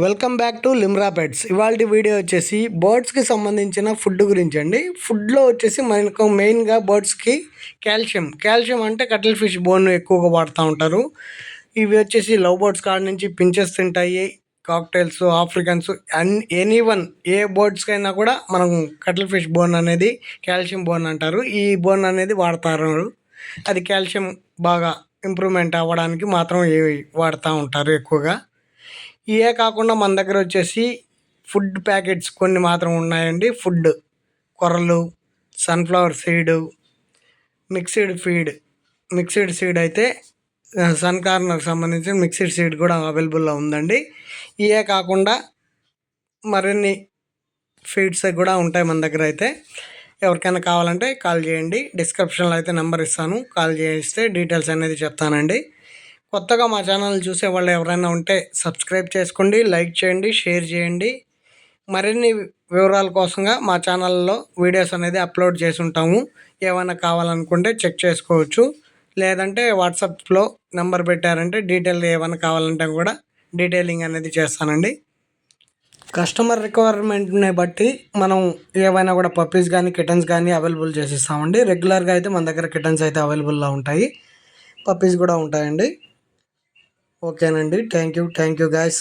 Welcome back to Limra pets. ఇవాళ video వచ్చేసి బర్డ్స్కి సంబంధించిన ఫుడ్ గురించి అండి. ఫుడ్లో వచ్చేసి మనకు మెయిన్గా బర్డ్స్కి కాల్షియం అంటే కటిల్ ఫిష్ బోన్ ఎక్కువగా వాడుతూ ఉంటారు. ఇవి వచ్చేసి లవ్ బర్డ్స్ కాడ నుంచి పించెస్ తింటాయి, కాక్టైల్స్, ఆఫ్రికన్స్, ఎనీవన్ ఏ బర్డ్స్కైనా కూడా మనం కటిల్ ఫిష్ బోన్ అనేది కాల్షియం బోన్ అంటారు. ఈ బోన్ అనేది వాడతారు. అది కాల్షియం బాగా ఇంప్రూవ్మెంట్ అవ్వడానికి మాత్రం వాడుతూ ఉంటారు ఎక్కువగా. ఇవే కాకుండా మన దగ్గర వచ్చేసి ఫుడ్ ప్యాకెట్స్ కొన్ని మాత్రం ఉన్నాయండి. ఫుడ్ కొర్రలు, సన్ఫ్లవర్ సీడు, మిక్స్డ్ సీడ్ అయితే సన్ కార్నర్కి సంబంధించిన మిక్స్డ్ సీడ్ కూడా అవైలబుల్లో ఉందండి. ఇవే కాకుండా మరిన్ని ఫీడ్స్ కూడా ఉంటాయి మన దగ్గర. అయితే ఎవరికైనా కావాలంటే కాల్ చేయండి. డిస్క్రిప్షన్లో అయితే నెంబర్ ఇస్తాను, కాల్ చేస్తే డీటెయిల్స్ అనేది చెప్తానండి. కొత్తగా మా ఛానల్ చూసే వాళ్ళు ఎవరైనా ఉంటే సబ్స్క్రైబ్ చేసుకోండి, లైక్ చేయండి, షేర్ చేయండి. మరిన్ని వివరాల కోసంగా మా ఛానల్లో వీడియోస్ అనేది అప్లోడ్ చేసి ఉంటాము. ఏమైనా కావాలనుకుంటే చెక్ చేసుకోవచ్చు. లేదంటే వాట్సాప్లో నెంబర్ పెట్టారంటే డీటెయిల్ ఏమైనా కావాలంటే కూడా డీటెయిలింగ్ అనేది చేస్తానండి. కస్టమర్ రిక్వైర్మెంట్ని బట్టి మనం ఏవైనా కూడా పప్పీస్ కానీ కిటన్స్ కానీ అవైలబుల్ చేసిస్తామండి. రెగ్యులర్గా అయితే మన దగ్గర కిటన్స్ అయితే అవైలబుల్లో ఉంటాయి, పప్పీస్ కూడా ఉంటాయండి. ఓకేనండి. Thank you guys.